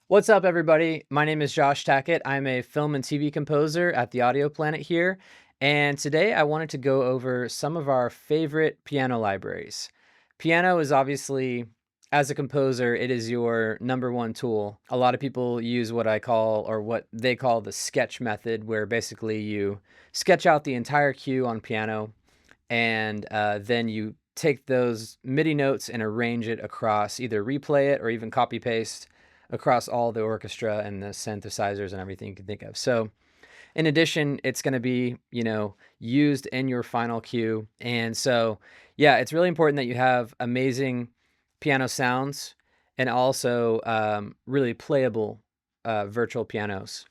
What's up, everybody? My name is Josh Tackett. I'm a film and TV composer at the Audio Planet here, and today I wanted to go over some of our favorite piano libraries. Piano is obviously, as a composer, it is your number one tool. A lot of people use what I call, or what they call, the sketch method, where basically you sketch out the entire cue on piano, and then you take those MIDI notes and arrange it across, either replay it or even copy paste across all the orchestra and the synthesizers and everything you can think of. So in addition, it's going to be, used in your final cue. And so, yeah, it's really important that you have amazing piano sounds and also really playable virtual pianos.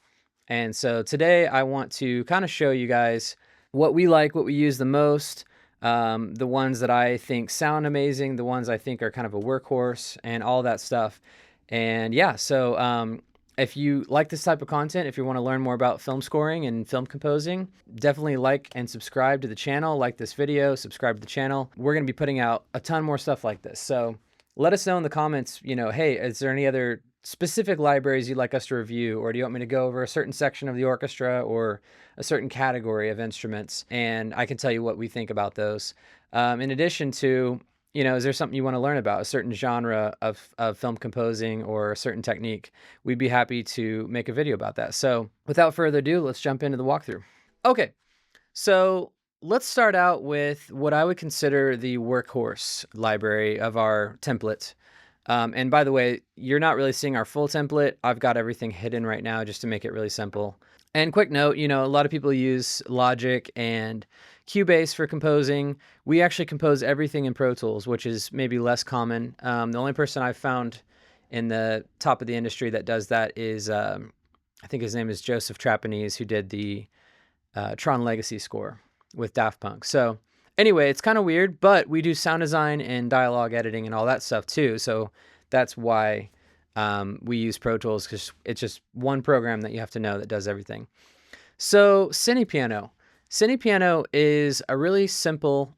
And so today I want to kind of show you guys what we like, what we use the most, the ones that I think sound amazing, the ones I think are kind of a workhorse, and all that stuff. And yeah, so if you like this type of content, if you want to learn more about film scoring and film composing, definitely like and subscribe to the channel. Like this video, subscribe to the channel. We're going to be putting out a ton more stuff like this. So let us know in the comments, hey, is there any other specific libraries you'd like us to review, or do you want me to go over a certain section of the orchestra or a certain category of instruments? And I can tell you what we think about those. In addition to, is there something you want to learn about, a certain genre of film composing or a certain technique? We'd be happy to make a video about that. So without further ado, let's jump into the walkthrough. Okay, so let's start out with what I would consider the workhorse library of our template. And by the way, you're not really seeing our full template. I've got everything hidden right now just to make it really simple. And quick note, a lot of people use Logic and Cubase for composing. We actually compose everything in Pro Tools, which is maybe less common. The only person I've found in the top of the industry that does that is, I think his name is Joseph Trapanese, who did the Tron Legacy score with Daft Punk. So anyway, it's kind of weird, but we do sound design and dialogue editing and all that stuff too. So that's why we use Pro Tools, because it's just one program that you have to know that does everything. So CinePiano. CinePiano is a really simple,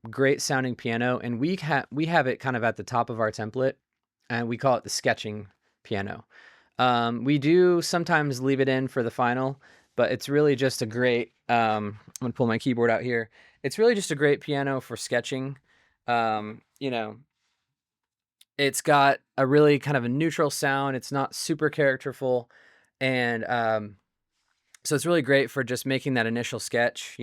great sounding piano, and we have it kind of at the top of our template, and we call it the sketching piano. We do sometimes leave it in for the final, but it's really just a great, I'm gonna pull my keyboard out here. It's really just a great piano for sketching. It's got a really kind of a neutral sound. It's not super characterful. And so it's really great for just making that initial sketch.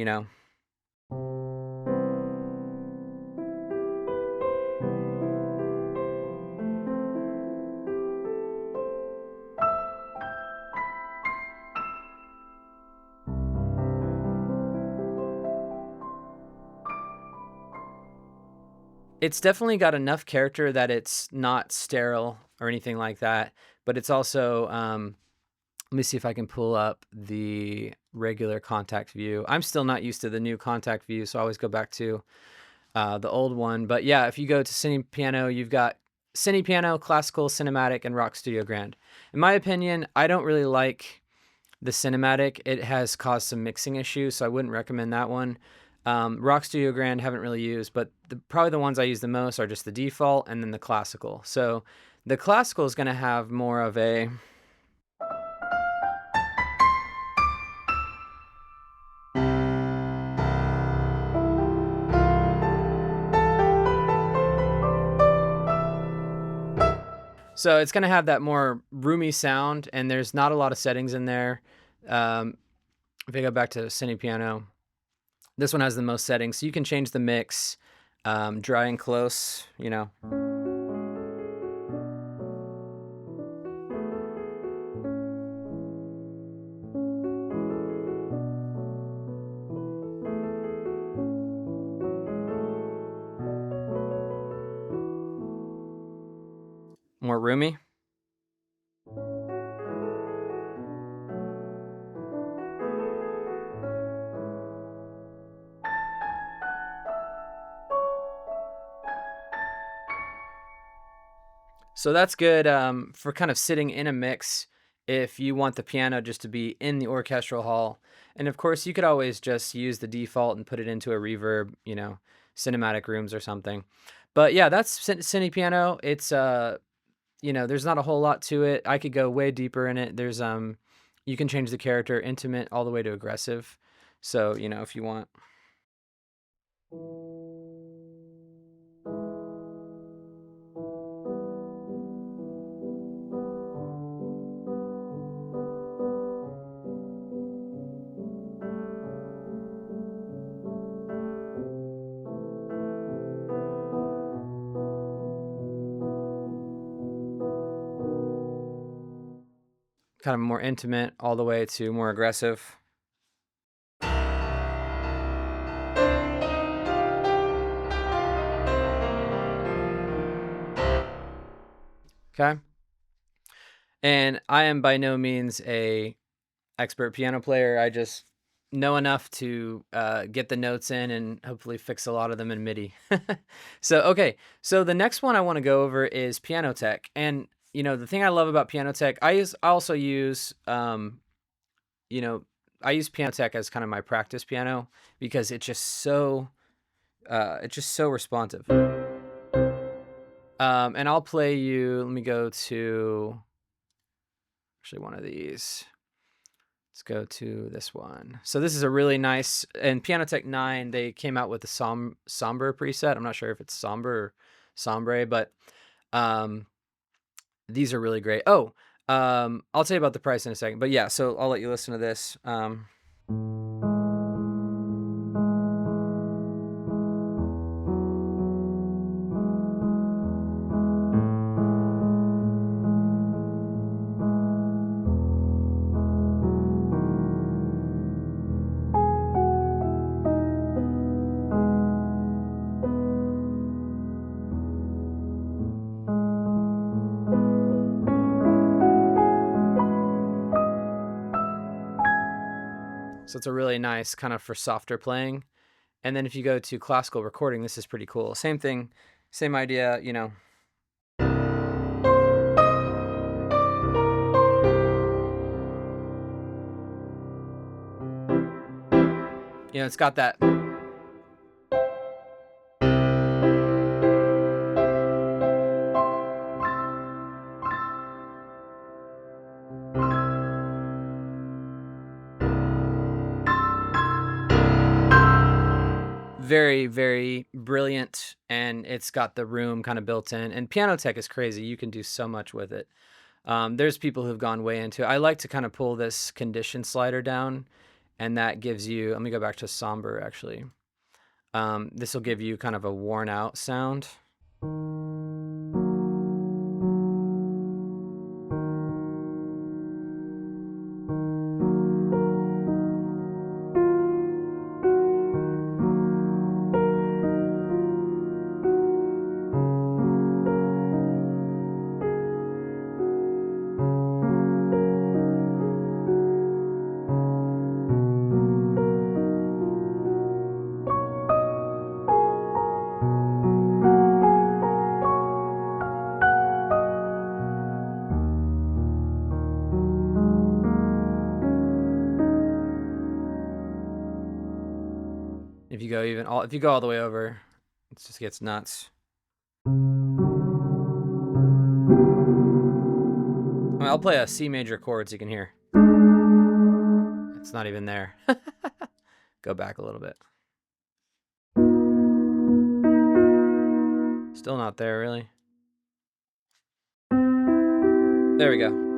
It's definitely got enough character that it's not sterile or anything like that, but it's also, let me see if I can pull up the regular contact view. I'm still not used to the new contact view, so I always go back to the old one. But yeah, if you go to CinePiano, you've got CinePiano, Classical, Cinematic, and Rock Studio Grand. In my opinion, I don't really like the Cinematic. It has caused some mixing issues, so I wouldn't recommend that one. Rock Studio Grand haven't really used, but probably the ones I use the most are just the default and then the Classical. So the Classical is going to have more of a... So it's going to have that more roomy sound, and there's not a lot of settings in there. If I go back to CinePiano, this one has the most settings, so you can change the mix, dry and close, more roomy. So that's good for kind of sitting in a mix if you want the piano just to be in the orchestral hall. And of course, you could always just use the default and put it into a reverb, cinematic rooms or something. But yeah, that's CinePiano. you know, there's not a whole lot to it. I could go way deeper in it. There's you can change the character intimate all the way to aggressive. So, you know, if you want. Kind of more intimate all the way to more aggressive. Okay. And I am by no means a expert piano player. I just know enough to get the notes in and hopefully fix a lot of them in MIDI. So, okay. So the next one I want to go over is PianoTeq. And, you know, the thing I love about PianoTeq, I also use, you know, I use PianoTeq as kind of my practice piano because it's just so responsive. And I'll play you, let me go to actually one of these. Let's go to this one. So this is a really nice, and PianoTeq 9, they came out with the somber preset. I'm not sure if it's somber or sombre, but these are really great. Oh, I'll tell you about the price in a second. But yeah, so I'll let you listen to this. So it's a really nice kind of for softer playing. And then if you go to classical recording, this is pretty cool. Same thing, same idea, you know. You know, it's got that. Very, very brilliant, and it's got the room kind of built in. And PianoTeq is crazy. You can do so much with it. There's people who've gone way into it. I like to kind of pull this condition slider down, and that gives you, let me go back to somber actually. This will give you kind of a worn out sound. If you go all the way over, it just gets nuts. I mean, I'll play a C major chord so you can hear. It's not even there. Go back a little bit. Still not there, really. There we go.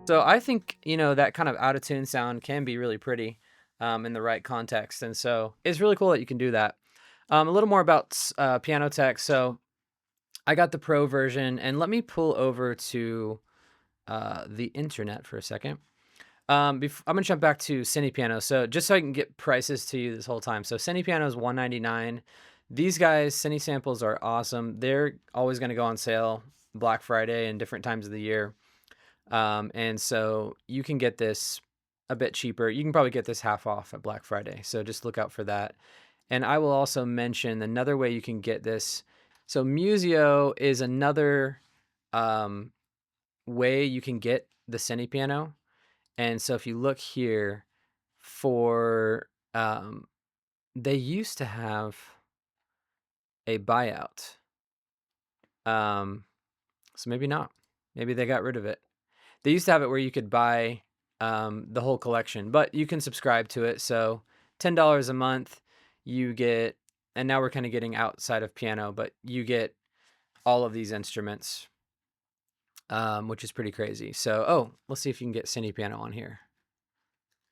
So I think, you know, that kind of out of tune sound can be really pretty in the right context. And so it's really cool that you can do that. A little more about PianoTeq. So I got the pro version, and let me pull over to the internet for a second. I'm going to jump back to CinePiano. So just so I can get prices to you this whole time. So CinePiano is $199. These guys, Cine samples, are awesome. They're always going to go on sale Black Friday and different times of the year. And so you can get this a bit cheaper. You can probably get this half off at Black Friday. So just look out for that. And I will also mention another way you can get this. So Musio is another um, way you can get the CinePiano. And so if you look here for, they used to have a buyout. So maybe not. Maybe they got rid of it. They used to have it where you could buy the whole collection, but you can subscribe to it. So $10 a month, you get, and now we're kind of getting outside of piano, but you get all of these instruments, which is pretty crazy. So, oh, let's see if you can get CinePiano on here.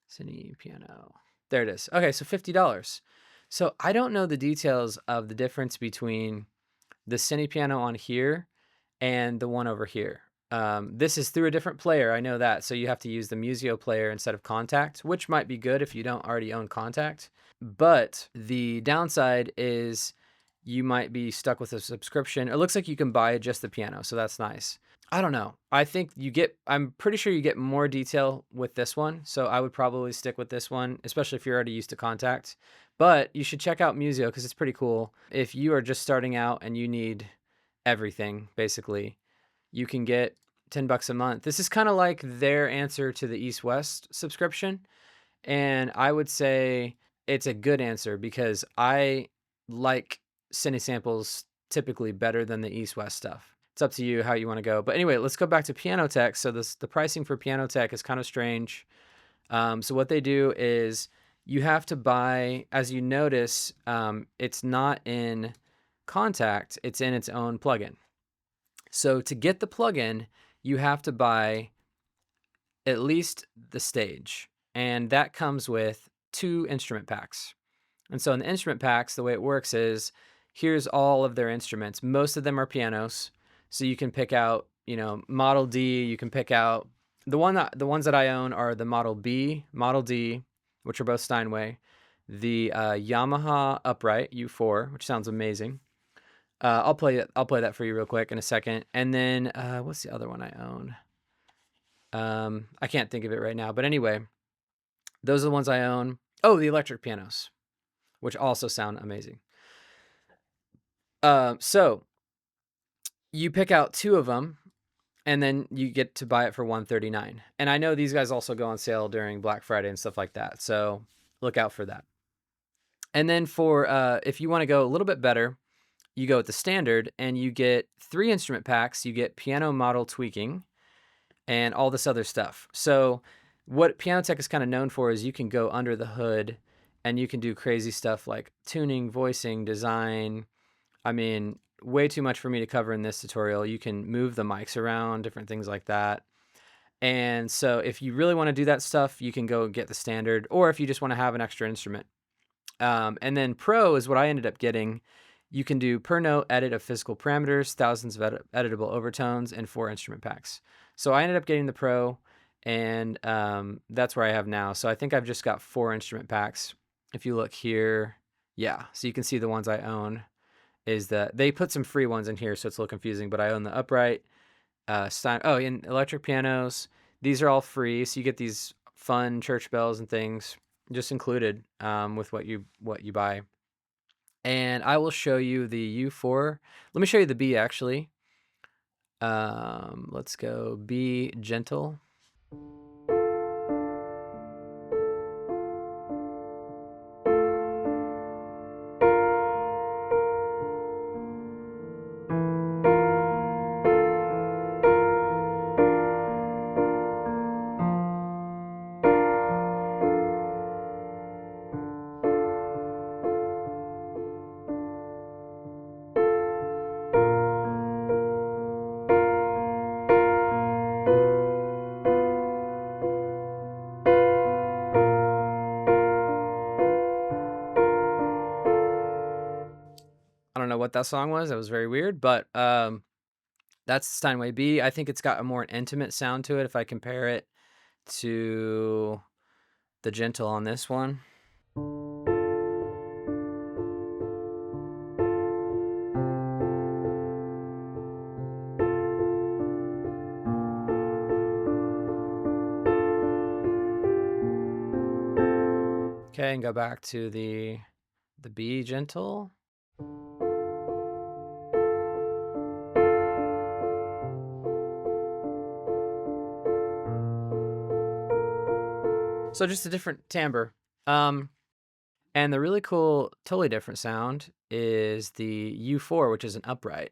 CinePiano. There it is. Okay, so $50. So I don't know the details of the difference between the CinePiano on here and the one over here. This is through a different player, I know that, so you have to use the Musio player instead of Contact, which might be good if you don't already own Contact. But the downside is you might be stuck with a subscription. It looks like you can buy just the piano, so that's nice. I don't know. I think I'm pretty sure you get more detail with this one, so I would probably stick with this one, especially if you're already used to Contact. But you should check out Musio because it's pretty cool. If you are just starting out and you need everything, basically, you can get $10 a month. This is kind of like their answer to the East West subscription. And I would say it's a good answer because I like Cine samples typically better than the East West stuff. It's up to you how you want to go. But anyway, let's go back to PianoTeq. So the pricing for PianoTeq is kind of strange. So what they do is you have to buy, as you notice, it's not in Contact, it's in its own plugin. So to get the plugin, you have to buy at least the stage, and that comes with 2 instrument packs. And so in the instrument packs, the way it works is here's all of their instruments. Most of them are pianos, so you can pick out, Model D. You can pick out the ones that I own are the Model B, Model D, which are both Steinway, the Yamaha upright U4, which sounds amazing. I'll play that for you real quick in a second. And then what's the other one I own? I can't think of it right now, but anyway, those are the ones I own. Oh, the electric pianos, which also sound amazing. So you pick out 2 of them, and then you get to buy it for $139. And I know these guys also go on sale during Black Friday and stuff like that, so look out for that. And then for if you want to go a little bit better, you go with the standard, and you get 3 instrument packs. You get piano model tweaking and all this other stuff. So what PianoTeq is kind of known for is you can go under the hood and you can do crazy stuff like tuning, voicing, design. I mean, way too much for me to cover in this tutorial. You can move the mics around, different things like that. And so if you really want to do that stuff, you can go get the standard, or if you just want to have an extra instrument. And then Pro is what I ended up getting. You can do per note edit of physical parameters, thousands of editable overtones, and 4 instrument packs. So I ended up getting the Pro, and that's where I have now. So I think I've just got 4 instrument packs. If you look here, yeah, so you can see the ones I own is that they put some free ones in here, so it's a little confusing, but I own the upright, and electric pianos. These are all free, so you get these fun church bells and things just included with what you buy. And I will show you the U4. Let me show you the B actually. Let's go B gentle. I don't know what that song was. That was very weird, but that's the Steinway B. I think it's got a more intimate sound to it if I compare it to the gentle on this one. Okay, and go back to the B gentle. So just a different timbre. And the really cool, totally different sound is the U4, which is an upright.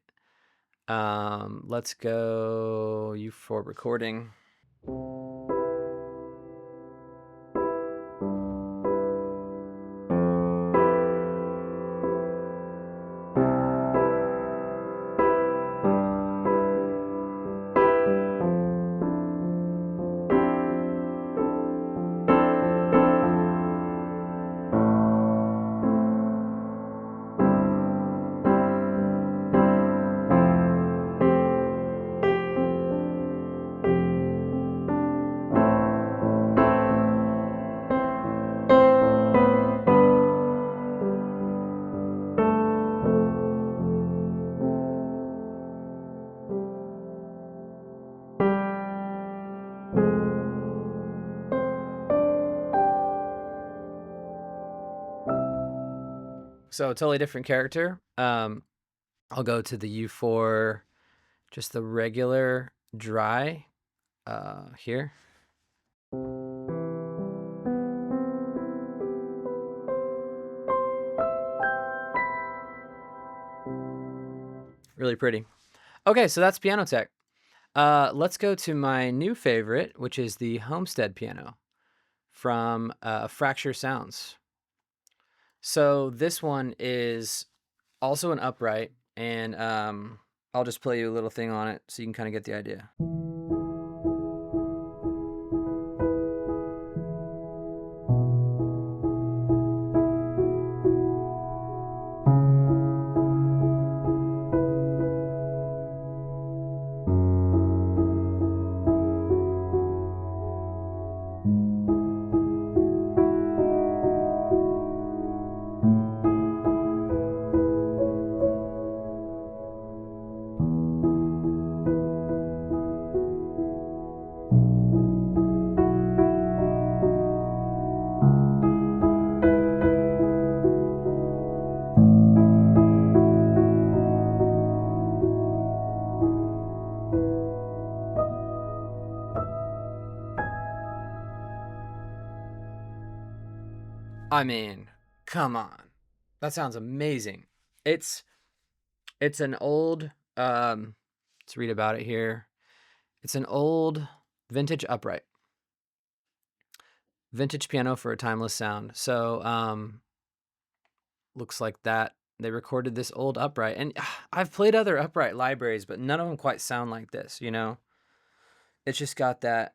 Let's go U4 recording. So totally different character. I'll go to the U4, just the regular dry here. Really pretty. Okay, so that's PianoTeq. Let's go to my new favorite, which is the Homestead Piano from Fracture Sounds. So this one is also an upright, and I'll just play you a little thing on it so you can kind of get the idea. I mean, come on. That sounds amazing. It's an old let's read about it here. It's an old vintage upright. Vintage piano for a timeless sound. So looks like that they recorded this old upright. And I've played other upright libraries, but none of them quite sound like this, you know? It's just got that.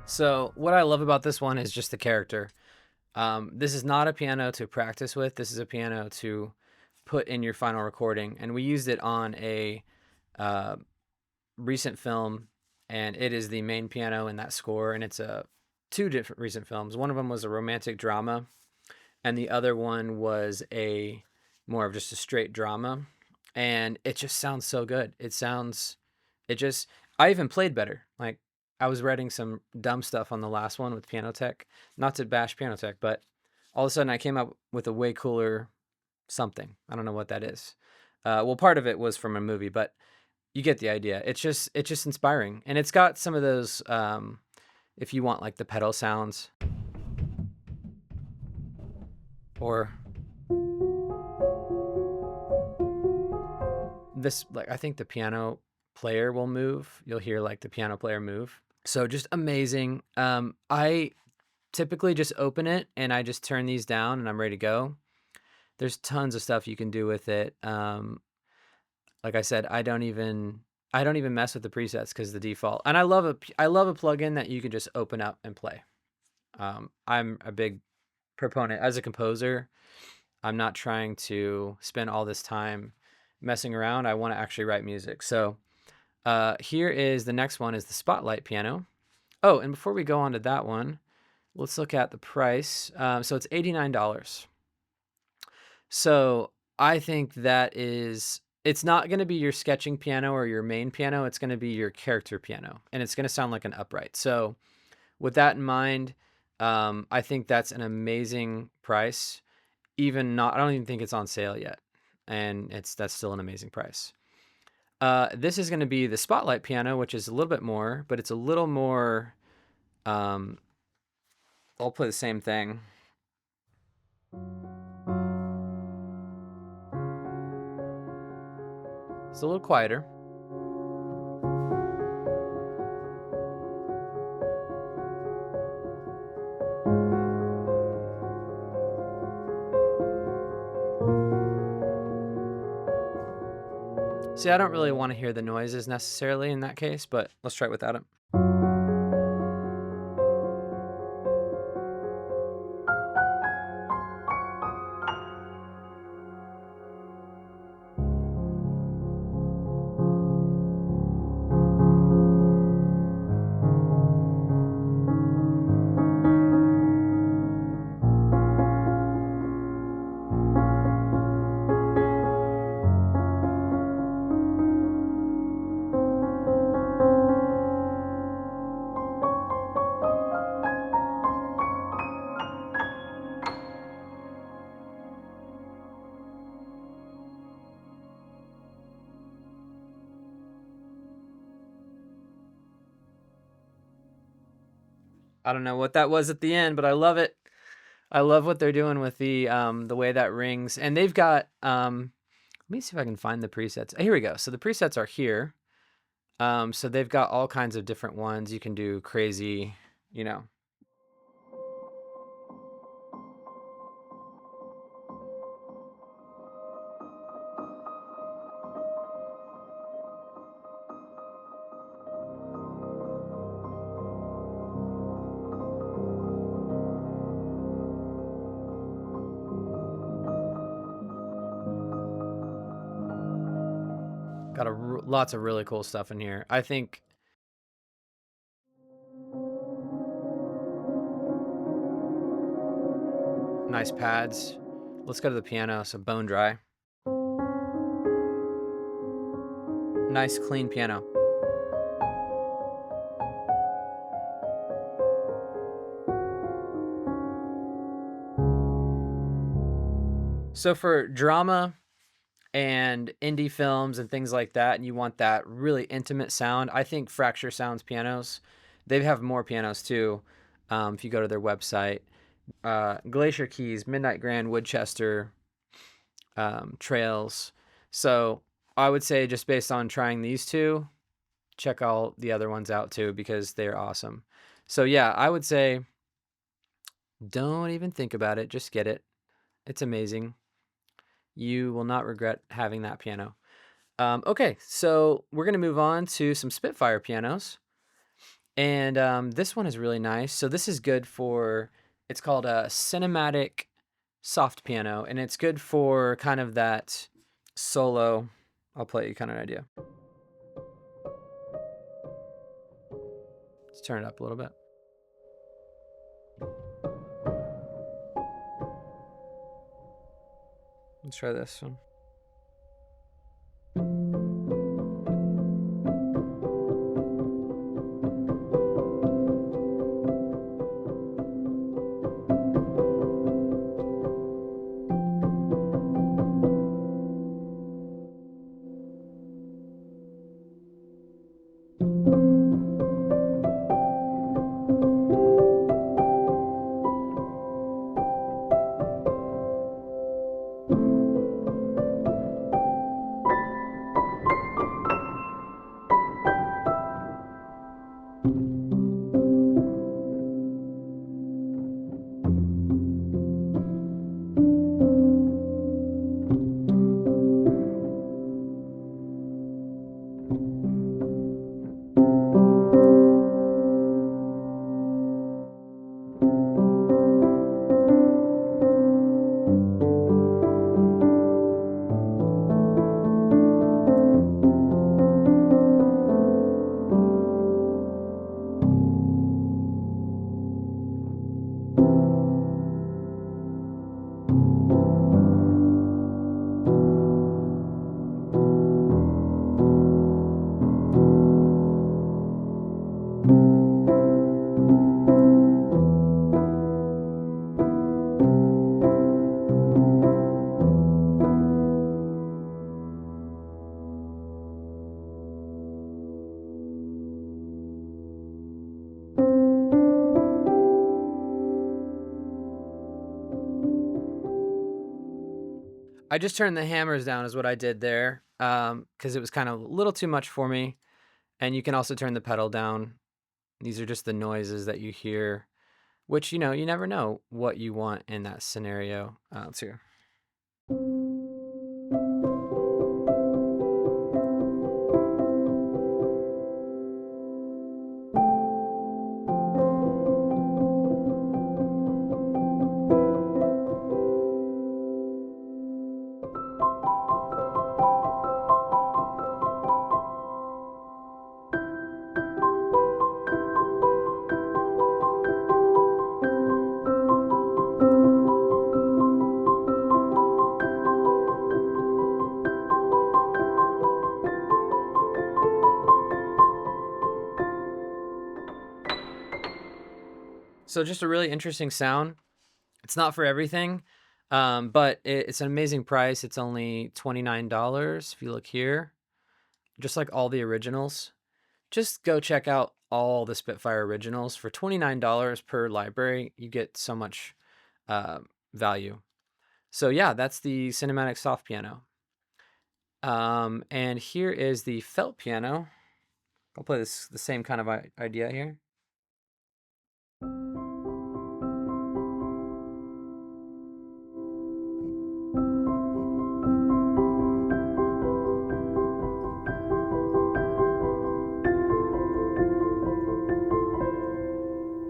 So what I love about this one is just the character. This is not a piano to practice with. This is a piano to put in your final recording. And we used it on a recent film, and it is the main piano in that score. And it's two different recent films. One of them was a romantic drama, and the other one was a more of just a straight drama. And it just sounds so good. I even played better. Like, I was writing some dumb stuff on the last one with PianoTeq. Not to bash PianoTeq, but all of a sudden I came up with a way cooler something. I don't know what that is. Well, part of it was from a movie, but you get the idea. It's just inspiring, and it's got some of those. If you want like the pedal sounds, or this, like I think the piano player will move. You'll hear like the piano player move. So just amazing. I typically just open it and I just turn these down and I'm ready to go. There's tons of stuff you can do with it. Like I said, I don't even mess with the presets because the default. And I love a plugin that you can just open up and play. I'm a big proponent as a composer. I'm not trying to spend all this time messing around. I want to actually write music. So here is the next one is the Spotlight piano. Oh, and before we go on to that one, let's look at the price. So it's $89. So I think that is, it's not going to be your sketching piano or your main piano. It's going to be your character piano, and it's going to sound like an upright. So with that in mind, I think that's an amazing price. I don't even think it's on sale yet, and that's still an amazing price. This is going to be the Spotlight piano, which is a little bit more, but it's a little more. I'll play the same thing. It's a little quieter. See, I don't really want to hear the noises necessarily in that case, but let's try it without it. I don't know what that was at the end, but I love it. I love what they're doing with the way that rings. And they've got let me see if I can find the presets. Here we go. So the presets are here. So they've got all kinds of different ones. You can do crazy, you know. Got lots of really cool stuff in here. I think nice pads. Let's go to the piano. So bone dry. Nice clean piano. So for drama and indie films and things like that, and you want that really intimate sound, I think Fracture Sounds pianos, they have more pianos too. If you go to their website, Glacier Keys, Midnight Grand, Woodchester, Trails. So I would say just based on trying these two, check all the other ones out too, because they're awesome. So yeah, I would say don't even think about it. Just get it. It's amazing. You will not regret having that piano. Okay, so we're going to move on to some Spitfire pianos. And this one is really nice. So this is good for, it's called a cinematic soft piano. And it's good for kind of that solo, I'll play you kind of an idea. Let's turn it up a little bit. Let's try this one. I just turned the hammers down is what I did there, because it was kind of a little too much for me. And you can also turn the pedal down. These are just the noises that you hear, which, you know, you never know what you want in that scenario. Let's hear. So just a really interesting sound. It's not for everything, but it's an amazing price. It's only $29 if you look here, just like all the originals. Just go check out all the Spitfire originals. For $29 per library, you get so much value. So yeah, that's the Cinematic Soft Piano. And here is the felt piano. I'll play this the same kind of idea here.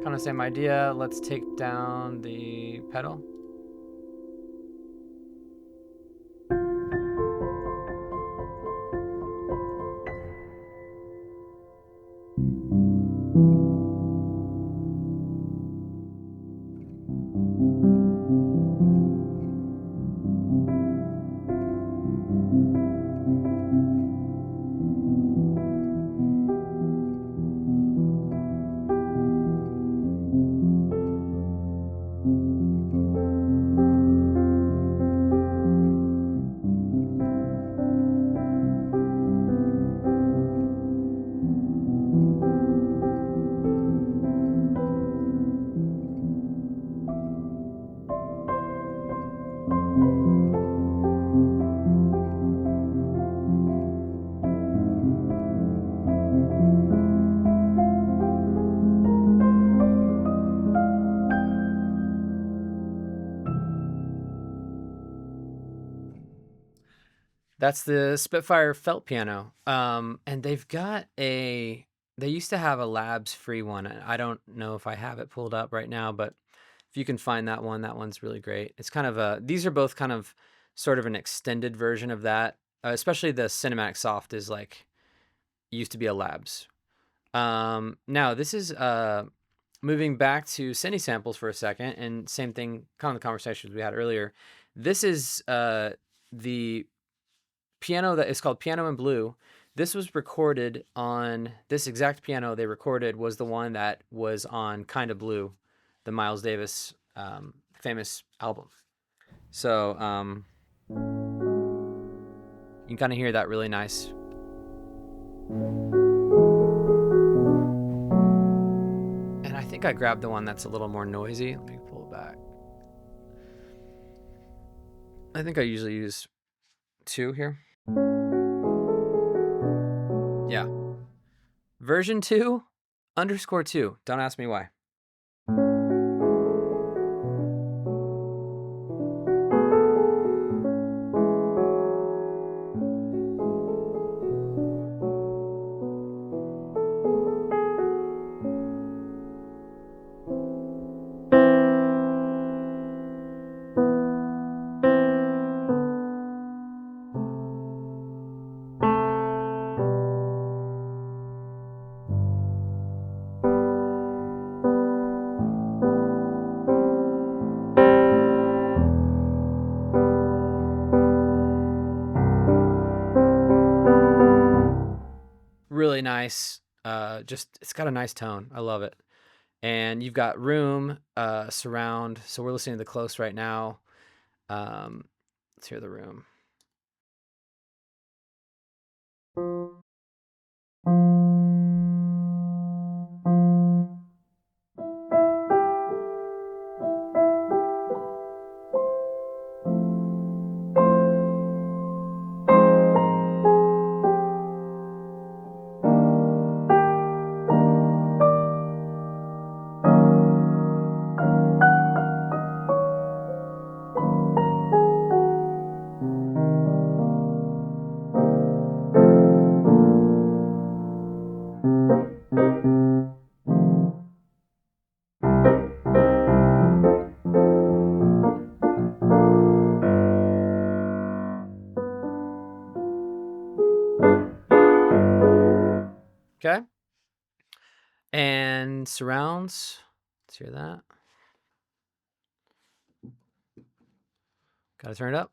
Kind of same idea. Let's take down the pedal. That's the Spitfire felt piano. And they used to have a labs free one. I don't know if I have it pulled up right now, but if you can find that one's really great. It's kind of these are both kind of sort of an extended version of that. Especially the Cinematic Soft is like, used to be a labs. Now this is, moving back to Cine samples for a second, and same thing, kind of the conversations we had earlier. This is, the piano that is called Piano in Blue. This was recorded on this exact piano they recorded was the one that was on Kinda Blue, the Miles Davis famous album. So you can kind of hear that really nice. And I think I grabbed the one that's a little more noisy. Let me pull it back. I think I usually use 2 here. Yeah. Version 2_2. Don't ask me why. Really nice. Just it's got a nice tone. I love it. And you've got room, surround. So we're listening to the close right now. Let's hear the room. And surrounds. Let's hear that. Gotta turn it up.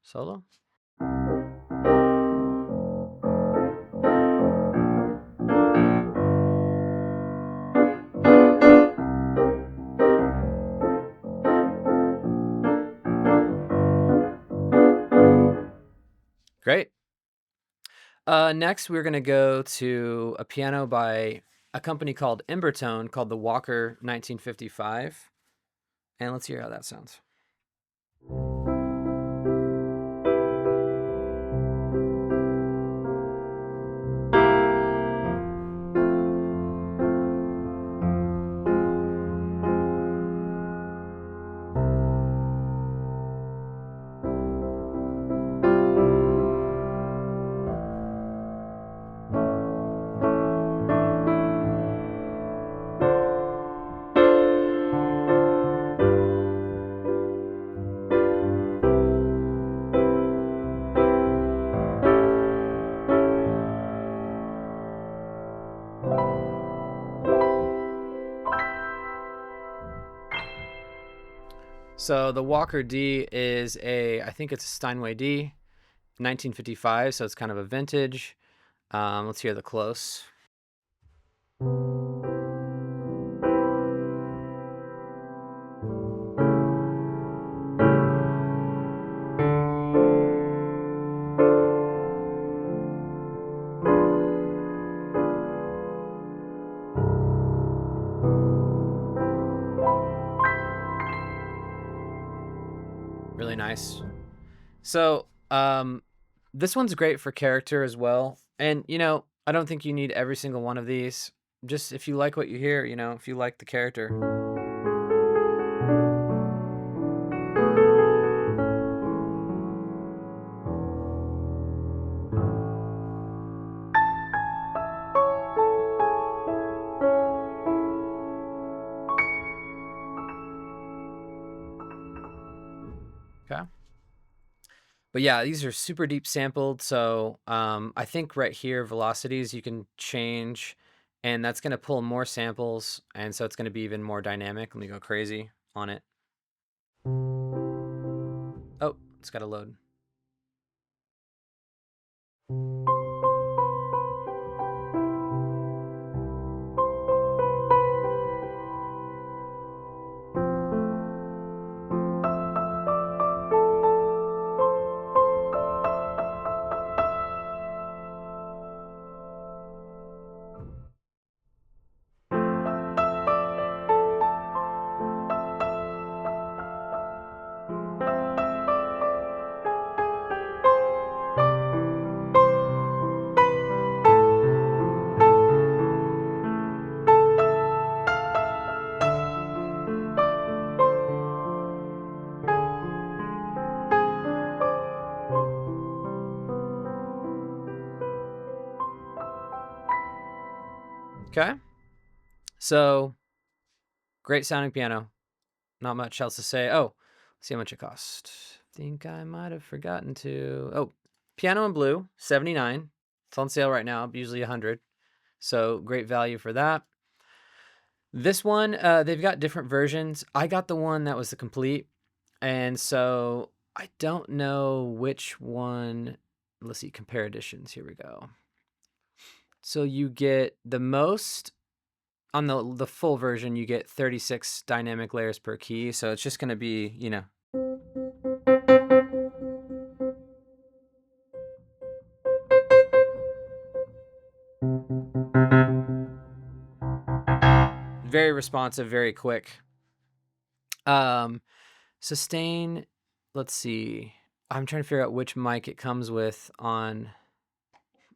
Solo. Great. Next, we're going to go to a piano by a company called Embertone called the Walker 1955. And let's hear how that sounds. So the Walker D is I think it's a Steinway D, 1955, so it's kind of a vintage. Let's hear the close. Really nice. So this one's great for character as well. And, I don't think you need every single one of these. Just if you like what you hear, if you like the character. Okay. But yeah, these are super deep sampled. So I think right here, velocities you can change, and that's going to pull more samples. And so it's going to be even more dynamic. Let me go crazy on it. Oh, it's got to load. Okay. So great sounding piano. Not much else to say. Oh, let's see how much it cost. Think I might have forgotten to. Oh, piano in blue, 79. It's on sale right now, usually 100. So great value for that. This one, they've got different versions. I got the one that was the complete. And so I don't know which one. Let's see, compare editions. Here we go. So you get the most on the full version, you get 36 dynamic layers per key. So it's just going to be, very responsive, very quick. Sustain, let's see. I'm trying to figure out which mic it comes with on,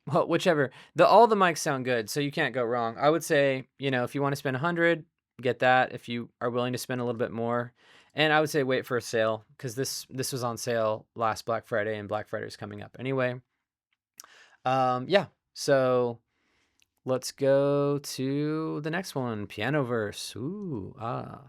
well, whichever. All the mics sound good, so you can't go wrong. I would say, if you want to spend 100, get that. If you are willing to spend a little bit more, and I would say wait for a sale, because this was on sale last Black Friday, and Black Friday is coming up anyway. Yeah, so let's go to the next one, Pianoverse. Ooh, ah.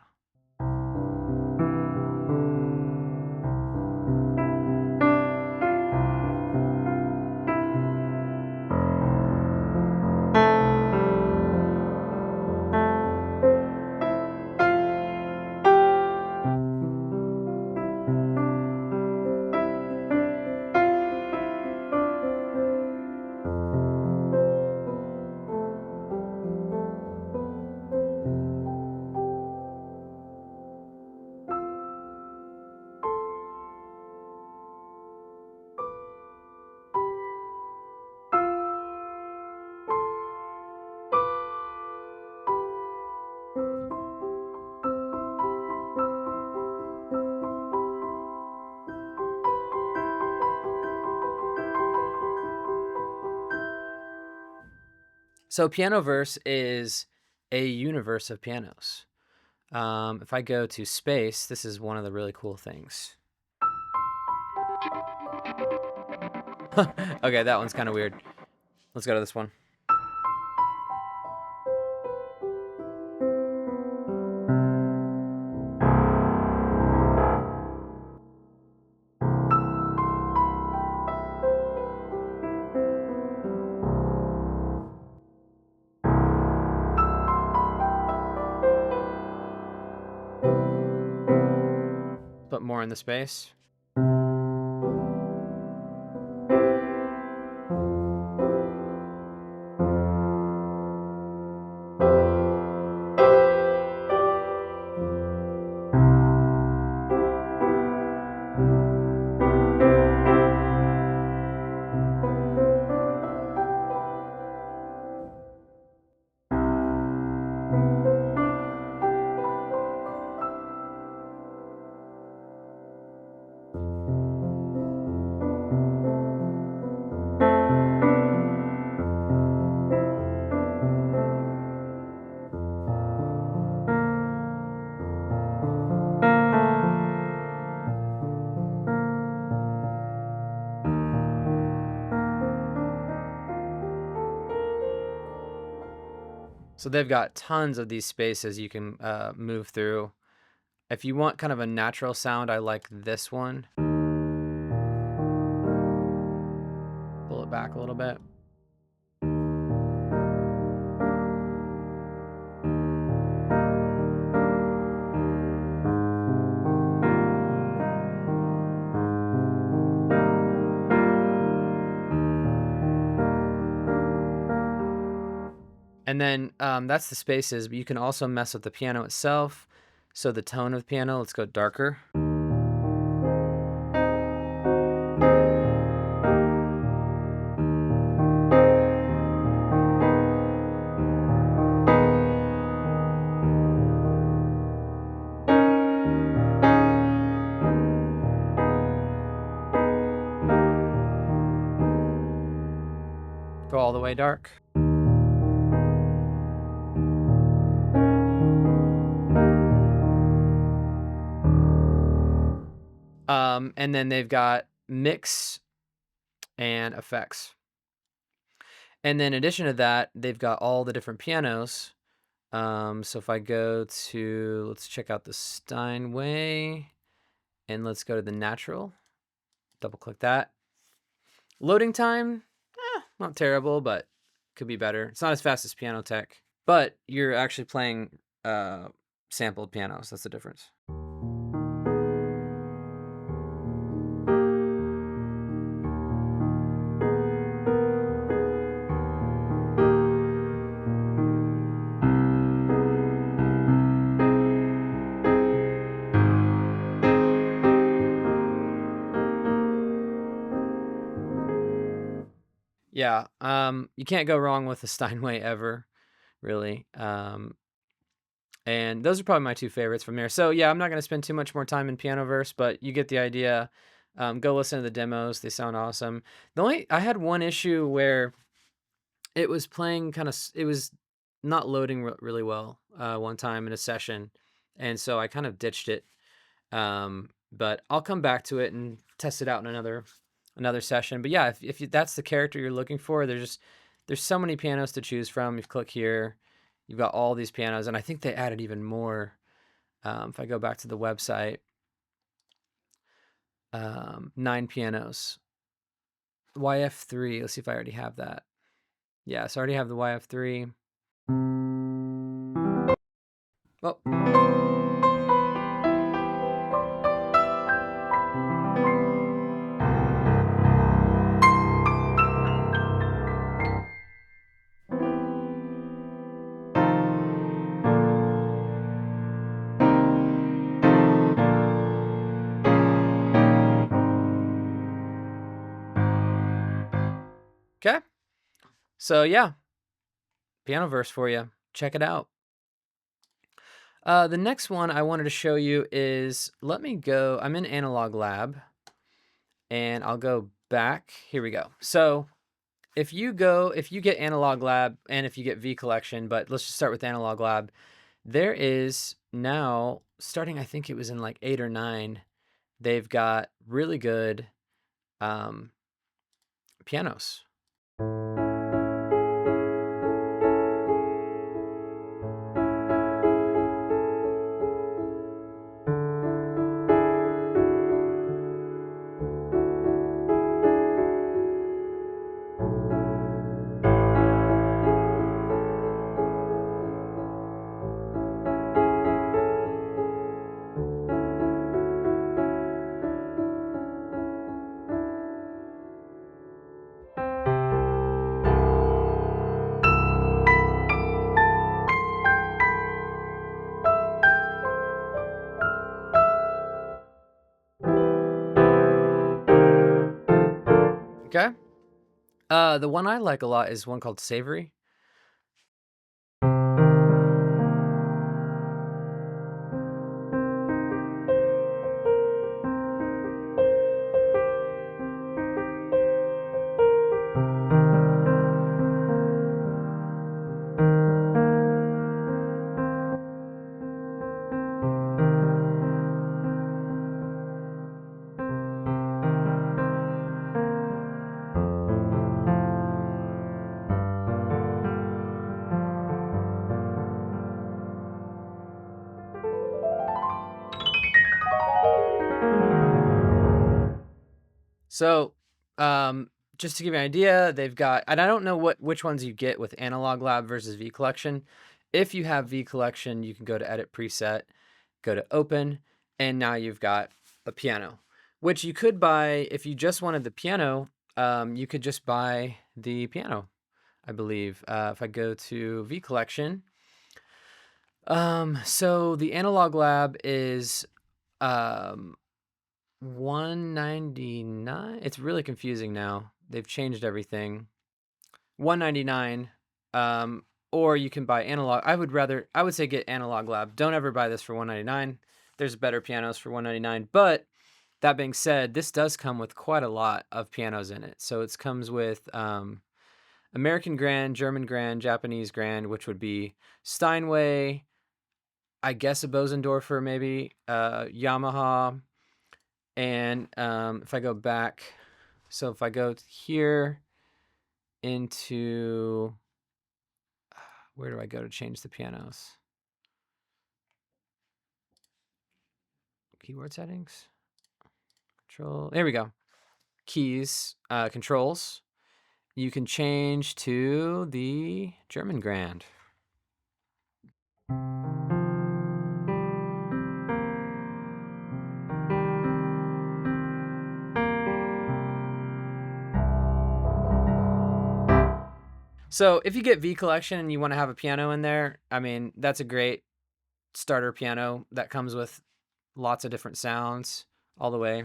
So Pianoverse is a universe of pianos. If I go to space, this is one of the really cool things. Okay, that one's kind of weird. Let's go to this one. Put more in the space. So they've got tons of these spaces you can move through. If you want kind of a natural sound, I like this one. Pull it back a little bit. And then that's the spaces, but you can also mess with the piano itself. So the tone of the piano, let's go darker. Go all the way dark. And then they've got mix and effects. And then in addition to that, they've got all the different pianos. So if I go to, let's check out the Steinway, and let's go to the natural. Double click that. Loading time, not terrible, but could be better. It's not as fast as PianoTeq, but you're actually playing sampled pianos. That's the difference. Yeah, you can't go wrong with the Steinway ever, really. And those are probably my two favorites from there. So yeah, I'm not going to spend too much more time in Pianoverse, but you get the idea. Go listen to the demos; they sound awesome. I had one issue where it was playing it was not loading really well one time in a session, and so I kind of ditched it. But I'll come back to it and test it out in another session. But yeah, if that's the character you're looking for, there's so many pianos to choose from. You click here, you've got all these pianos, and I think they added even more. If I go back to the website, 9 pianos. YF3, let's see if I already have that. Yeah, so I already have the YF3. Oh. Okay. So yeah, Pianoverse for you. Check it out. The next one I wanted to show you is, I'm in Analog Lab, and I'll go back. Here we go. So if you get Analog Lab and if you get V Collection, but let's just start with Analog Lab. There is now, starting I think it was in like 8 or 9, they've got really good um, pianos. Okay. The one I like a lot is one called Savory. So, just to give you an idea, they've got, and I don't know which ones you get with Analog Lab versus V Collection. If you have V Collection, you can go to Edit Preset, go to Open, and now you've got a piano, which you could buy if you just wanted the piano. You could just buy the piano, I believe. If I go to V Collection, so the Analog Lab is um, 199. It's really confusing now. They've changed everything. 199. Or you can buy Analog. I would say get Analog Lab. Don't ever buy this for 199. There's better pianos for 199. But that being said, this does come with quite a lot of pianos in it. So it comes with American Grand, German Grand, Japanese Grand, which would be Steinway, I guess a Bosendorfer maybe, Yamaha. And if I go back, so if I go here into, where do I go to change the pianos? Keyboard settings, control, there we go. Keys, controls. You can change to the German Grand. So if you get V Collection and you want to have a piano in there, I mean, that's a great starter piano that comes with lots of different sounds all the way.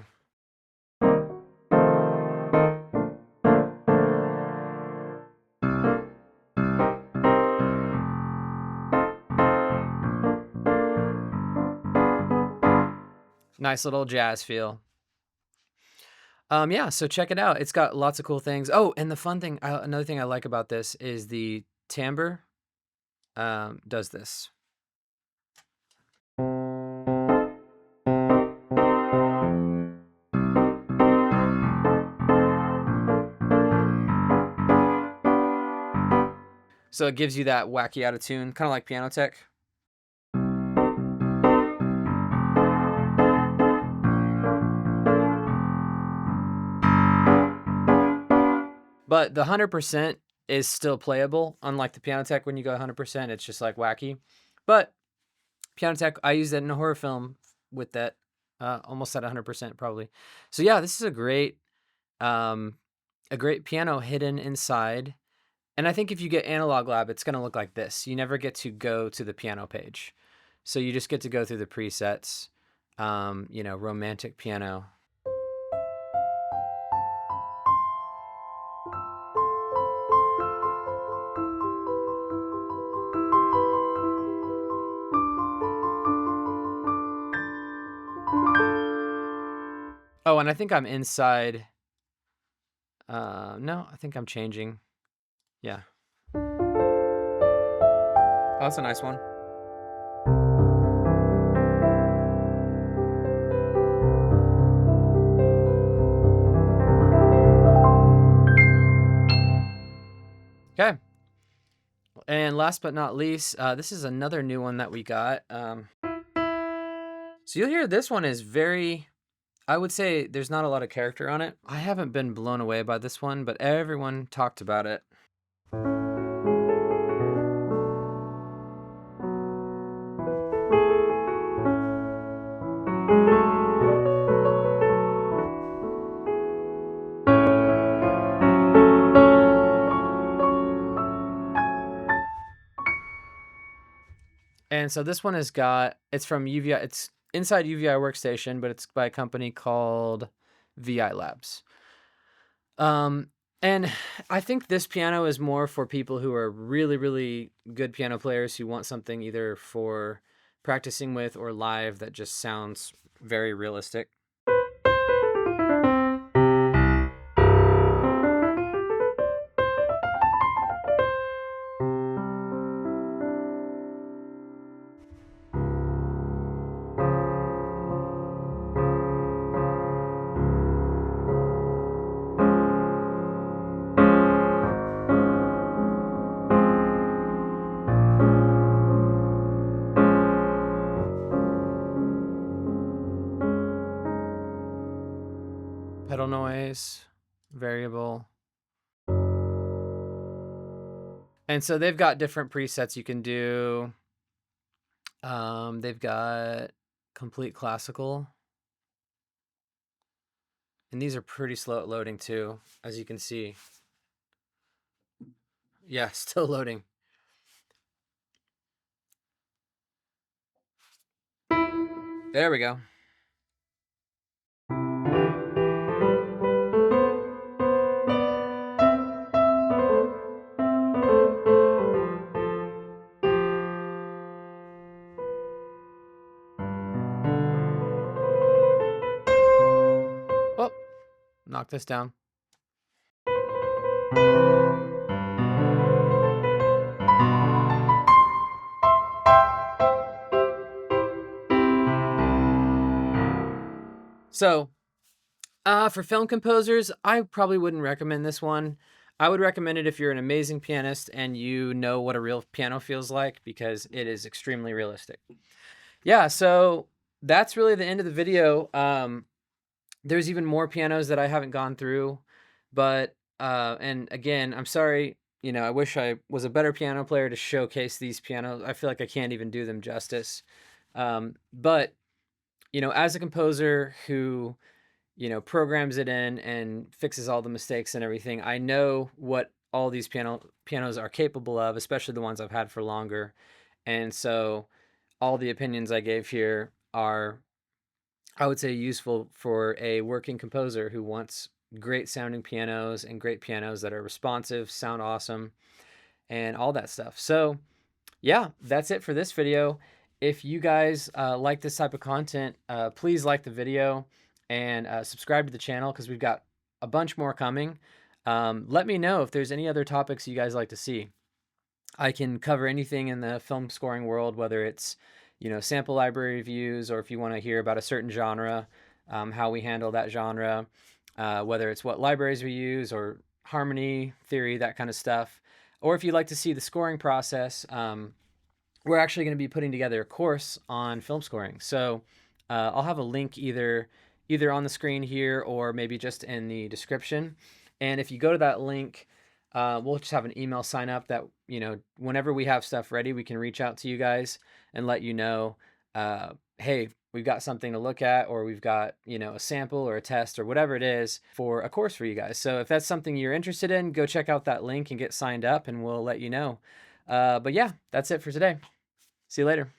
Nice little jazz feel. Yeah, so check it out. It's got lots of cool things. Oh, and the fun thing, another thing I like about this is the timbre does this. So it gives you that wacky out of tune, kind of like PianoTeq. But the 100% is still playable, unlike the PianoTeq. When you go 100%, it's just like wacky. But PianoTeq, I used it in a horror film with that, almost at 100% probably. So yeah, this is a great piano hidden inside. And I think if you get Analog Lab, it's going to look like this. You never get to go to the piano page. So you just get to go through the presets, romantic piano. Oh, and I think I'm inside. No, I think I'm changing. Yeah. Oh, that's a nice one. Okay. And last but not least, this is another new one that we got. So you'll hear this one is very, I would say there's not a lot of character on it. I haven't been blown away by this one, but everyone talked about it. And so this one has got, it's from UVI, it's inside UVI Workstation, but it's by a company called VI Labs. And I think this piano is more for people who are really, really good piano players who want something either for practicing with or live that just sounds very realistic. Pedal noise, variable. And so they've got different presets you can do. They've got complete classical. And these are pretty slow at loading too, as you can see. Yeah, still loading. There we go. Oh, knock this down. So, for film composers, I probably wouldn't recommend this one. I would recommend it if you're an amazing pianist and you know what a real piano feels like, because it is extremely realistic. Yeah, so that's really the end of the video. There's even more pianos that I haven't gone through, but and again, I'm sorry, you know, I wish I was a better piano player to showcase these pianos. I feel like I can't even do them justice. But you know, as a composer who, you know, programs it in and fixes all the mistakes and everything, I know what all these pianos are capable of, especially the ones I've had for longer. And so all the opinions I gave here are, I would say, useful for a working composer who wants great sounding pianos and great pianos that are responsive, sound awesome, and all that stuff. So yeah, that's it for this video. If you guys like this type of content, please like the video and subscribe to the channel, because we've got a bunch more coming. Let me know if there's any other topics you guys like to see. I can cover anything in the film scoring world, whether it's, you know, sample library reviews, or if you want to hear about a certain genre, how we handle that genre, whether it's what libraries we use or harmony theory, that kind of stuff. Or if you'd like to see the scoring process, we're actually going to be putting together a course on film scoring. So I'll have a link either on the screen here or maybe just in the description. And if you go to that link, we'll just have an email sign up that, you know, whenever we have stuff ready, we can reach out to you guys and let you know, hey, we've got something to look at, or we've got, you know, a sample or a test or whatever it is for a course for you guys. So if that's something you're interested in, go check out that link and get signed up, and we'll let you know. But yeah, that's it for today. See you later.